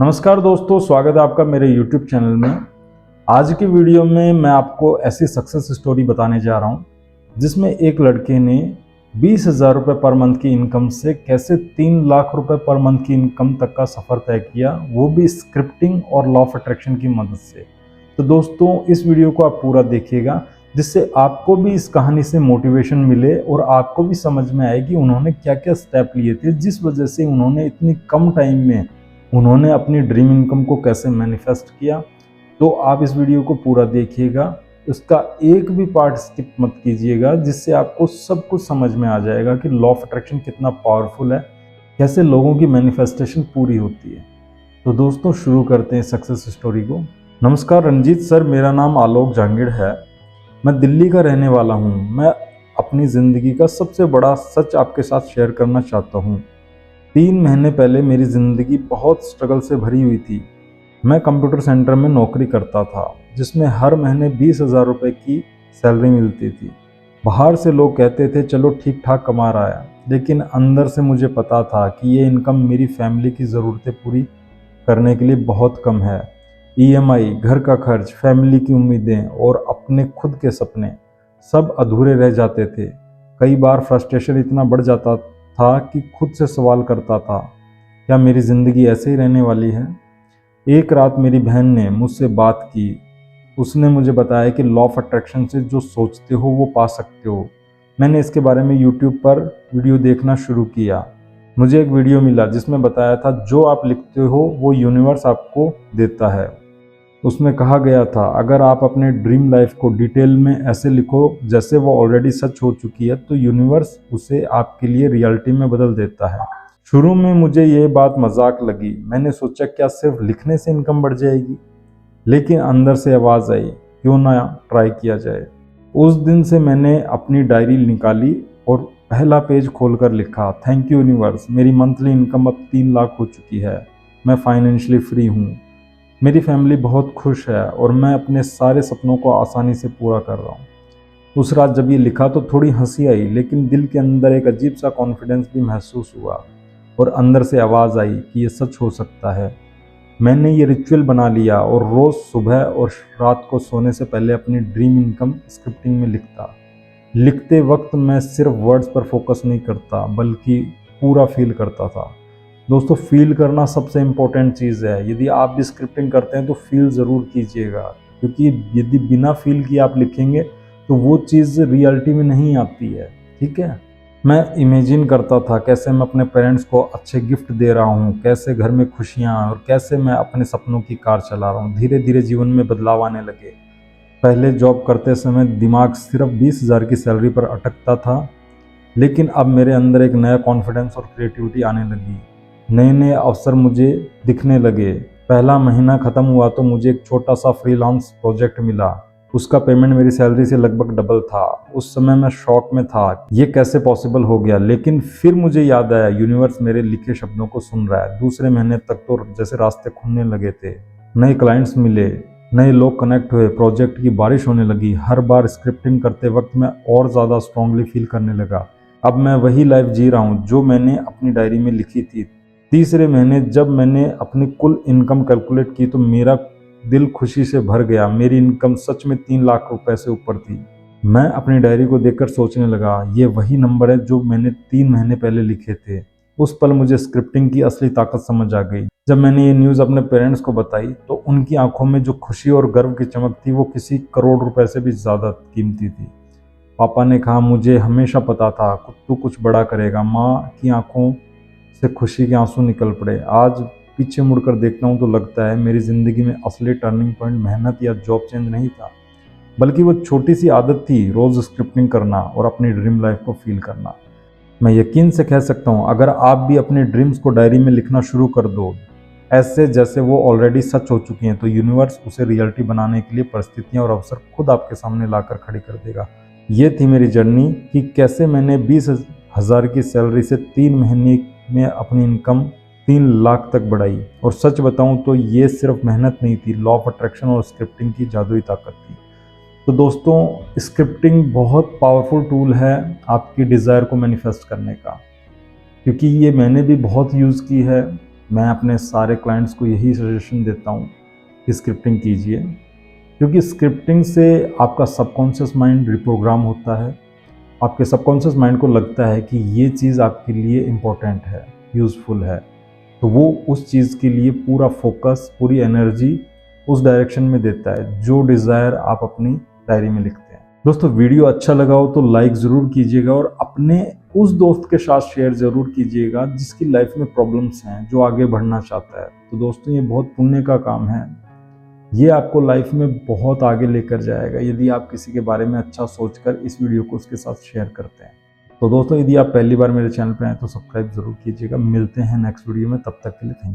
नमस्कार दोस्तों, स्वागत है आपका मेरे YouTube चैनल में। आज की वीडियो में मैं आपको ऐसी सक्सेस स्टोरी बताने जा रहा हूं जिसमें एक लड़के ने 20,000 रुपये पर मंथ की इनकम से कैसे 3 लाख रुपए पर मंथ की इनकम तक का सफ़र तय किया, वो भी स्क्रिप्टिंग और लॉ ऑफ अट्रैक्शन की मदद से। तो दोस्तों, इस वीडियो को आप पूरा देखिएगा जिससे आपको भी इस कहानी से मोटिवेशन मिले और आपको भी समझ में आए कि उन्होंने क्या क्या स्टेप लिए थे जिस वजह से उन्होंने इतनी कम टाइम में उन्होंने अपनी ड्रीम इनकम को कैसे मैनिफेस्ट किया। तो आप इस वीडियो को पूरा देखिएगा, उसका एक भी पार्ट स्किप मत कीजिएगा, जिससे आपको सब कुछ समझ में आ जाएगा कि लॉ ऑफ अट्रैक्शन कितना पावरफुल है, कैसे लोगों की मैनिफेस्टेशन पूरी होती है। तो दोस्तों, शुरू करते हैं सक्सेस स्टोरी को। नमस्कार रंजीत सर, मेरा नाम आलोक जांगिड़ है। मैं दिल्ली का रहने वाला हूँ। मैं अपनी ज़िंदगी का सबसे बड़ा सच आपके साथ शेयर करना चाहता हूँ। 3 महीने पहले मेरी ज़िंदगी बहुत स्ट्रगल से भरी हुई थी। मैं कंप्यूटर सेंटर में नौकरी करता था जिसमें हर महीने 20,000 रुपये की सैलरी मिलती थी। बाहर से लोग कहते थे चलो ठीक ठाक कमा रहा है, लेकिन अंदर से मुझे पता था कि ये इनकम मेरी फैमिली की ज़रूरतें पूरी करने के लिए बहुत कम है। ईएमआई, घर का खर्च, फैमिली की उम्मीदें और अपने खुद के सपने सब अधूरे रह जाते थे। कई बार फ्रस्ट्रेशन इतना बढ़ जाता था कि खुद से सवाल करता था, क्या मेरी ज़िंदगी ऐसे ही रहने वाली है। एक रात मेरी बहन ने मुझसे बात की। उसने मुझे बताया कि लॉ ऑफ अट्रैक्शन से जो सोचते हो वो पा सकते हो। मैंने इसके बारे में यूट्यूब पर वीडियो देखना शुरू किया। मुझे एक वीडियो मिला जिसमें बताया था जो आप लिखते हो वो यूनिवर्स आपको देता है। उसमें कहा गया था अगर आप अपने ड्रीम लाइफ को डिटेल में ऐसे लिखो जैसे वो ऑलरेडी सच हो चुकी है तो यूनिवर्स उसे आपके लिए रियलिटी में बदल देता है। शुरू में मुझे ये बात मजाक लगी। मैंने सोचा क्या सिर्फ लिखने से इनकम बढ़ जाएगी, लेकिन अंदर से आवाज़ आई क्यों ना ट्राई किया जाए। उस दिन से मैंने अपनी डायरी निकाली और पहला पेज खोलकर लिखा, थैंक यू यूनिवर्स, मेरी मंथली इनकम अब 3 लाख हो चुकी है। मैं फाइनेंशियली फ्री हूँ, मेरी फैमिली बहुत खुश है और मैं अपने सारे सपनों को आसानी से पूरा कर रहा हूँ। उस रात जब ये लिखा तो थोड़ी हंसी आई, लेकिन दिल के अंदर एक अजीब सा कॉन्फिडेंस भी महसूस हुआ और अंदर से आवाज़ आई कि ये सच हो सकता है। मैंने ये रिचुअल बना लिया और रोज़ सुबह और रात को सोने से पहले अपनी ड्रीम इनकम स्क्रिप्टिंग में लिखता। लिखते वक्त मैं सिर्फ वर्ड्स पर फोकस नहीं करता बल्कि पूरा फील करता था। दोस्तों, फील करना सबसे इम्पोर्टेंट चीज़ है। यदि आप भी स्क्रिप्टिंग करते हैं तो फील ज़रूर कीजिएगा, क्योंकि यदि बिना फील किए आप लिखेंगे तो वो चीज़ रियलिटी में नहीं आती है। ठीक है। मैं इमेजिन करता था कैसे मैं अपने पेरेंट्स को अच्छे गिफ्ट दे रहा हूँ, कैसे घर में खुशियाँ और कैसे मैं अपने सपनों की कार चला रहा हूँ। धीरे धीरे जीवन में बदलाव आने लगे। पहले जॉब करते समय दिमाग सिर्फ 20,000 की सैलरी पर अटकता था, लेकिन अब मेरे अंदर एक नया कॉन्फिडेंस और क्रिएटिविटी आने लगी। नए नए अवसर मुझे दिखने लगे। पहला महीना ख़त्म हुआ तो मुझे एक छोटा सा फ्रीलांस प्रोजेक्ट मिला। उसका पेमेंट मेरी सैलरी से लगभग डबल था। उस समय मैं शॉक में था, ये कैसे पॉसिबल हो गया। लेकिन फिर मुझे याद आया यूनिवर्स मेरे लिखे शब्दों को सुन रहा है। दूसरे महीने तक तो जैसे रास्ते खुलने लगे थे। नए क्लाइंट्स मिले, नए लोग कनेक्ट हुए, प्रोजेक्ट की बारिश होने लगी। हर बार स्क्रिप्टिंग करते वक्त मैं और ज़्यादा स्ट्रांगली फील करने लगा। अब मैं वही लाइफ जी रहा हूँ जो मैंने अपनी डायरी में लिखी थी। तीसरे महीने जब मैंने अपनी कुल इनकम कैलकुलेट की तो मेरा दिल खुशी से भर गया। मेरी इनकम सच में 3 लाख रुपए से ऊपर थी। मैं अपनी डायरी को देखकर सोचने लगा, ये वही नंबर है जो मैंने 3 महीने पहले लिखे थे। उस पल मुझे स्क्रिप्टिंग की असली ताकत समझ आ गई। जब मैंने ये न्यूज़ अपने पेरेंट्स को बताई तो उनकी आंखों में जो खुशी और गर्व की चमक थी वो किसी करोड़ रुपए से भी ज़्यादा कीमती थी। पापा ने कहा, मुझे हमेशा पता था तू कुछ बड़ा करेगा। माँ की आंखों से खुशी के आंसू निकल पड़े। आज पीछे मुड़कर देखता हूँ तो लगता है मेरी ज़िंदगी में असली टर्निंग पॉइंट मेहनत या जॉब चेंज नहीं था, बल्कि वो छोटी सी आदत थी, रोज़ स्क्रिप्टिंग करना और अपनी ड्रीम लाइफ को फील करना। मैं यकीन से कह सकता हूँ, अगर आप भी अपने ड्रीम्स को डायरी में लिखना शुरू कर दो, ऐसे जैसे वो ऑलरेडी सच हो चुकी हैं, तो यूनिवर्स उसे रियलिटी बनाने के लिए परिस्थितियाँ और अवसर खुद आपके सामने लाकर खड़ी कर देगा। ये थी मेरी जर्नी कि कैसे मैंने 20,000 की सैलरी से 3 महीने में अपनी इनकम 3 लाख तक बढ़ाई। और सच बताऊं तो ये सिर्फ मेहनत नहीं थी, लॉ ऑफ अट्रैक्शन और स्क्रिप्टिंग की जादुई ताकत थी। तो दोस्तों, स्क्रिप्टिंग बहुत पावरफुल टूल है आपकी डिज़ायर को मैनिफेस्ट करने का, क्योंकि ये मैंने भी बहुत यूज़ की है। मैं अपने सारे क्लाइंट्स को यही सजेशन देता हूँ कि स्क्रिप्टिंग कीजिए, क्योंकि स्क्रिप्टिंग से आपका सबकॉन्शियस माइंड रिप्रोग्राम होता है। आपके सबकॉन्शियस माइंड को लगता है कि ये चीज़ आपके लिए इम्पोर्टेंट है, यूज़फुल है, तो वो उस चीज़ के लिए पूरा फोकस, पूरी एनर्जी उस डायरेक्शन में देता है जो डिज़ायर आप अपनी डायरी में लिखते हैं। दोस्तों, वीडियो अच्छा लगा हो तो लाइक ज़रूर कीजिएगा और अपने उस दोस्त के साथ शेयर ज़रूर कीजिएगा जिसकी लाइफ में प्रॉब्लम्स हैं, जो आगे बढ़ना चाहता है। तो दोस्तों, ये बहुत पुण्य का काम है, ये आपको लाइफ में बहुत आगे लेकर जाएगा यदि आप किसी के बारे में अच्छा सोचकर इस वीडियो को उसके साथ शेयर करते हैं। तो दोस्तों, यदि आप पहली बार मेरे चैनल पर आए तो सब्सक्राइब जरूर कीजिएगा। मिलते हैं नेक्स्ट वीडियो में, तब तक के लिए थैंक यू।